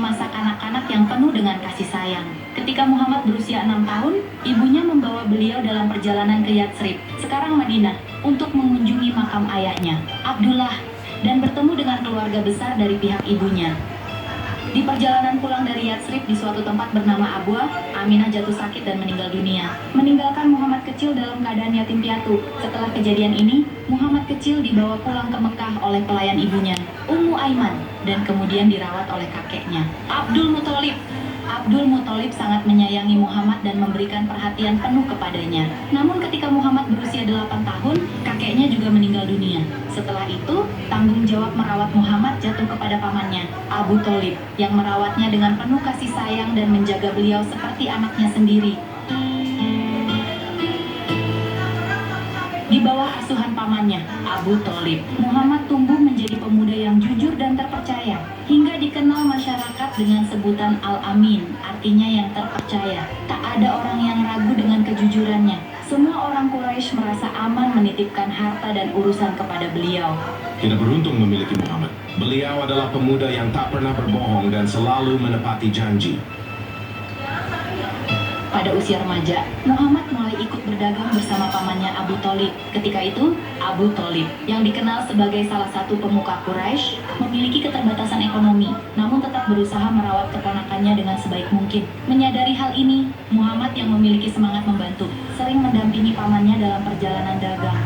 masa kanak-kanak yang penuh dengan kasih sayang. Ketika Muhammad berusia 6 tahun, ibunya membawa beliau dalam perjalanan ke Yatsrib, sekarang Madinah, untuk mengunjungi makam ayahnya, Abdullah, dan bertemu dengan keluarga besar dari pihak ibunya. Di perjalanan pulang dari Yatsrib di suatu tempat bernama Abwa, Aminah jatuh sakit dan meninggal dunia, meninggalkan Muhammad kecil dalam keadaan yatim piatu. Setelah kejadian ini, Muhammad kecil dibawa pulang ke Mekah oleh pelayan ibunya, Ummu Aiman, dan kemudian dirawat oleh kakeknya, Abdul Muthalib. Abdul Muthalib sangat menyayangi Muhammad dan memberikan perhatian penuh kepadanya. Namun ketika Muhammad berusia 8 tahun, kakeknya juga meninggal dunia. Setelah itu, tanggung jawab merawat Muhammad jatuh kepada pamannya, Abu Thalib, yang merawatnya dengan penuh kasih sayang dan menjaga beliau seperti anaknya sendiri. Di bawah asuhan pamannya, Abu Thalib, Muhammad tumbuh menjadi pemuda yang jujur dan terpercaya, hingga dikenal masyarakat dengan sebutan Al-Amin, artinya yang terpercaya. Tak ada orang yang ragu dengan kejujurannya. Semua orang Quraisy merasa aman menitipkan harta dan urusan kepada beliau. Kita beruntung memiliki Muhammad. Beliau adalah pemuda yang tak pernah berbohong dan selalu menepati janji. Pada usia remaja, Muhammad mulai ikut berdagang bersama pamannya Abu Thalib. Ketika itu, Abu Thalib, yang dikenal sebagai salah satu pemuka Quraisy, memiliki keterbatasan ekonomi, namun tetap berusaha merawat keponakannya dengan sebaik mungkin. Menyadari hal ini, Muhammad yang memiliki semangat membantu, sering mendampingi pamannya dalam perjalanan dagang.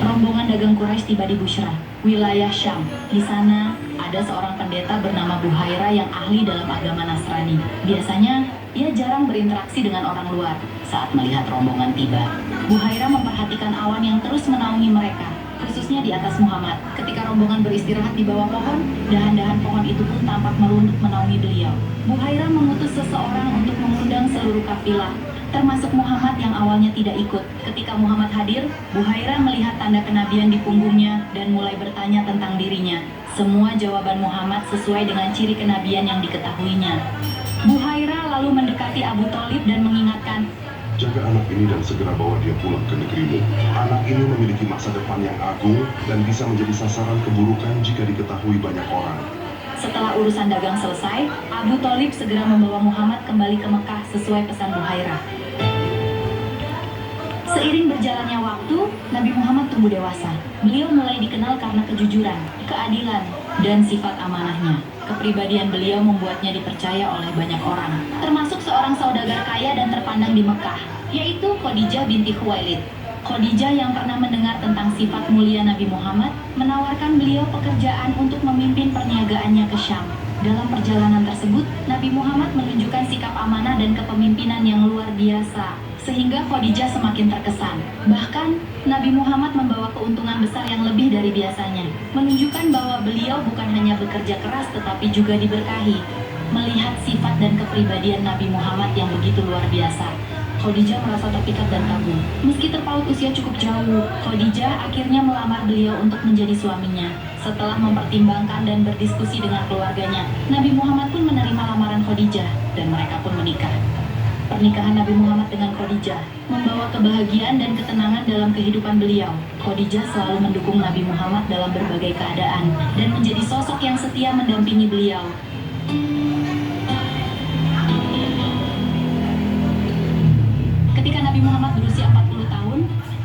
Rombongan dagang Quraisy tiba di Bushra, wilayah Syam. Di sana, ada seorang pendeta bernama Buhairah yang ahli dalam agama Nasrani. Biasanya, ia jarang berinteraksi dengan orang luar. Saat melihat rombongan tiba, Buhairah memperhatikan awan yang terus menaungi mereka, khususnya di atas Muhammad. Ketika rombongan beristirahat di bawah pohon, dahan-dahan pohon itu pun tampak merunduk menaungi beliau. Buhairah mengutus seseorang untuk mengundang seluruh kafilah, termasuk Muhammad yang awalnya tidak ikut. Ketika Muhammad hadir, Buhairah melihat tanda kenabian di punggungnya dan mulai bertanya tentang dirinya. Semua jawaban Muhammad sesuai dengan ciri kenabian yang diketahuinya. Buhairah lalu mendekati Abu Thalib dan mengingatkan, jaga anak ini dan segera bawa dia pulang ke negerimu. Anak ini memiliki masa depan yang agung dan bisa menjadi sasaran keburukan jika diketahui banyak orang. Setelah urusan dagang selesai, Abu Thalib segera membawa Muhammad kembali ke Mekah sesuai pesan Buhairah. Seiring berjalannya waktu, Nabi Muhammad tumbuh dewasa. Beliau mulai dikenal karena kejujuran, keadilan, dan sifat amanahnya. Kepribadian beliau membuatnya dipercaya oleh banyak orang, termasuk seorang saudagar kaya dan terpandang di Mekah, yaitu Khadijah binti Khuwailid. Khadijah yang pernah mendengar tentang sifat mulia Nabi Muhammad, menawarkan beliau pekerjaan untuk memimpin perniagaannya ke Syam. Dalam perjalanan tersebut, Nabi Muhammad menunjukkan sikap amanah dan kepemimpinan yang luar biasa, sehingga Khadijah semakin terkesan. Bahkan, Nabi Muhammad membawa keuntungan besar yang lebih dari biasanya, menunjukkan bahwa beliau bukan hanya bekerja keras tetapi juga diberkahi. Melihat sifat dan kepribadian Nabi Muhammad yang begitu luar biasa, Khadijah merasa terpikat dan kagum. Meski terpaut usia cukup jauh, Khadijah akhirnya melamar beliau untuk menjadi suaminya. Setelah mempertimbangkan dan berdiskusi dengan keluarganya, Nabi Muhammad pun menerima lamaran Khadijah dan mereka pun menikah. Pernikahan Nabi Muhammad dengan Khadijah membawa kebahagiaan dan ketenangan dalam kehidupan beliau. Khadijah selalu mendukung Nabi Muhammad dalam berbagai keadaan dan menjadi sosok yang setia mendampingi beliau. Ketika Nabi Muhammad berusia 40 tahun,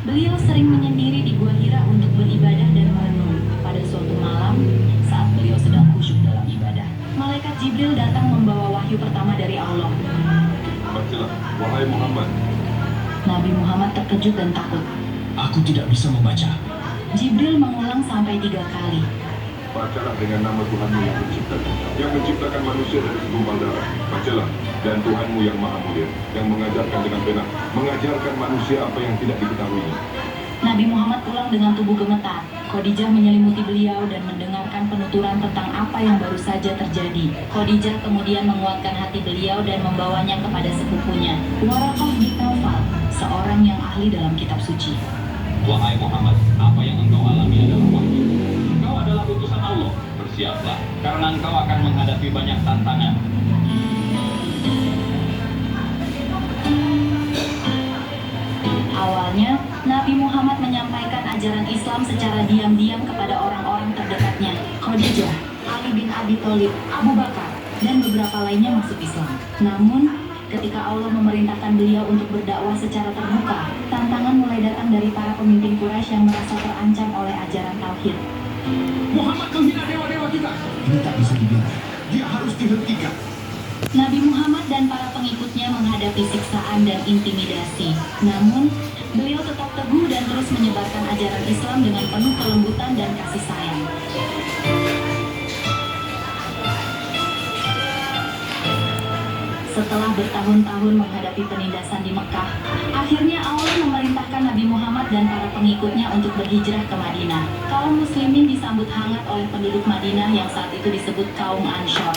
beliau sering menyendiri di Gua Hira untuk beribadah dan merenung. Pada suatu malam, saat beliau sedang khusyuk dalam ibadah, malaikat Jibril datang membawa wahyu pertama dari Allah. Bacalah, wahai Muhammad. Nabi Muhammad terkejut dan takut. Aku tidak bisa membaca. Jibril mengulang sampai 3 kali. Bacalah dengan nama Tuhanmu yang menciptakan manusia dari segumpal darah. Bacalah, dan Tuhanmu yang maha mulia, yang mengajarkan dengan benar, mengajarkan manusia apa yang tidak diketahuinya. Nabi Muhammad pulang dengan tubuh gemetar. Khadijah menyelimuti beliau dan mendengarkan penuturan tentang apa yang baru saja terjadi. Khadijah kemudian menguatkan hati beliau dan membawanya kepada sepupunya, Waraqah bin Naufal, seorang yang ahli dalam kitab suci. Wahai Muhammad, apa yang engkau alami adalah wahyu. Engkau adalah utusan Allah. Bersiaplah, karena engkau akan menghadapi banyak tantangan. Awalnya, Nabi Muhammad menyampaikan ajaran Islam secara diam-diam kepada orang-orang terdekatnya. Khadijah, ahli Ali bin Abi Thalib, Abu Bakar, dan beberapa lainnya masuk Islam. Namun, ketika Allah memerintahkan beliau untuk berdakwah secara terbuka, tantangan mulai datang dari para pemimpin Quraisy yang merasa terancam oleh ajaran tauhid. Muhammad menghina dewa-dewa kita. Ini tak bisa dibiarkan. Dia harus dihentikan. Nabi Muhammad dan para pengikutnya menghadapi siksaan dan intimidasi. Namun, beliau tetap teguh dan terus menyebarkan ajaran Islam dengan penuh kelembutan dan kasih sayang. Setelah bertahun-tahun menghadapi penindasan di Mekah, akhirnya Allah memerintahkan Nabi Muhammad dan para pengikutnya untuk berhijrah ke Madinah. Kaum muslimin disambut hangat oleh penduduk Madinah yang saat itu disebut kaum Anshar.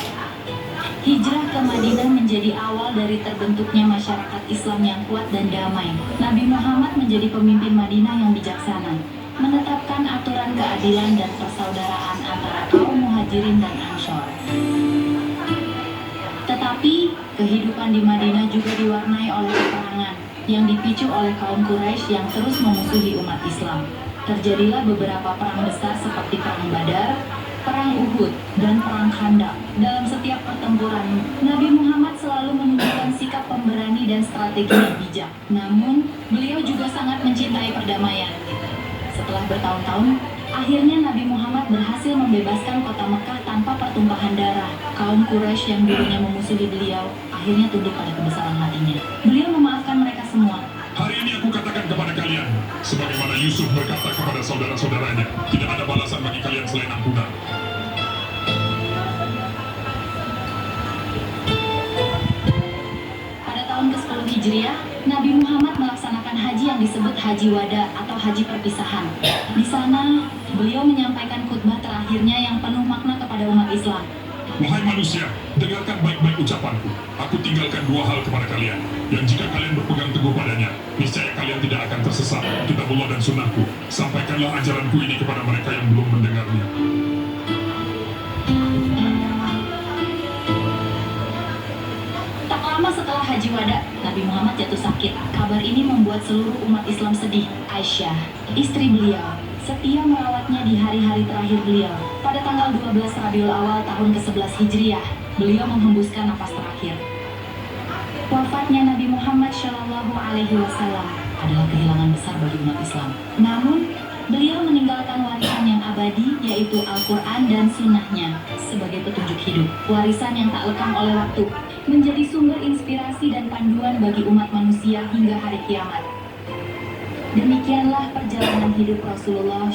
Hijrah ke Madinah menjadi awal dari terbentuknya masyarakat Islam yang kuat dan damai. Nabi Muhammad menjadi pemimpin Madinah yang bijaksana, menetapkan aturan keadilan dan persaudaraan antara kaum Muhajirin dan Anshar. Tetapi, kehidupan di Madinah juga diwarnai oleh peperangan yang dipicu oleh kaum Quraisy yang terus memusuhi umat Islam. Terjadilah beberapa perang besar seperti Perang Badar, Perang Uhud, dan Perang Khandaq. Dalam setiap pertempuran, Nabi Muhammad selalu menunjukkan sikap pemberani dan strategi yang bijak. Namun, beliau juga sangat mencintai perdamaian. Setelah bertahun-tahun, akhirnya Nabi Muhammad berhasil membebaskan kota Mekah tanpa pertumpahan darah. Kaum Quraisy yang dulunya memusuhi beliau, akhirnya tunduk pada kebesaran hatinya. Beliau memaafkan mereka semua. Hari ini aku katakan kepada kalian, sebagaimana Yusuf berkata kepada saudara-saudaranya, tidak ada balasan bagi kalian selain ampunan. Pada tahun ke-10 Hijriah, Nabi Muhammad melaksanakan haji yang disebut Haji Wada atau Haji Perpisahan. Di sana, beliau menyampaikan khutbah terakhirnya yang penuh makna kepada umat Islam. Wahai manusia, dengarkan baik-baik ucapanku. Aku tinggalkan dua hal kepada kalian, yang jika kalian berpegang teguh padanya, niscaya kalian tidak akan tersesat. Kitabullah dan sunnahku, sampaikanlah ajaranku ini kepada mereka yang belum mendengarnya. Tak lama setelah Haji Wada, Nabi Muhammad jatuh sakit. Kabar ini membuat seluruh umat Islam sedih. Aisyah, istri beliau, setia merawatnya di hari-hari terakhir beliau. Pada tanggal 12 Rabiul Awal tahun ke-11 Hijriah, beliau menghembuskan napas terakhir. Wafatnya Nabi Muhammad Shallallahu Alaihi Wasallam adalah kehilangan besar bagi umat Islam. Namun, beliau meninggalkan warisan yang abadi, yaitu Al-Quran dan Sunnahnya sebagai petunjuk hidup. Warisan yang tak lekang oleh waktu, menjadi sumber inspirasi dan panduan bagi umat manusia hingga hari kiamat. Demikianlah perjalanan hidup Rasulullah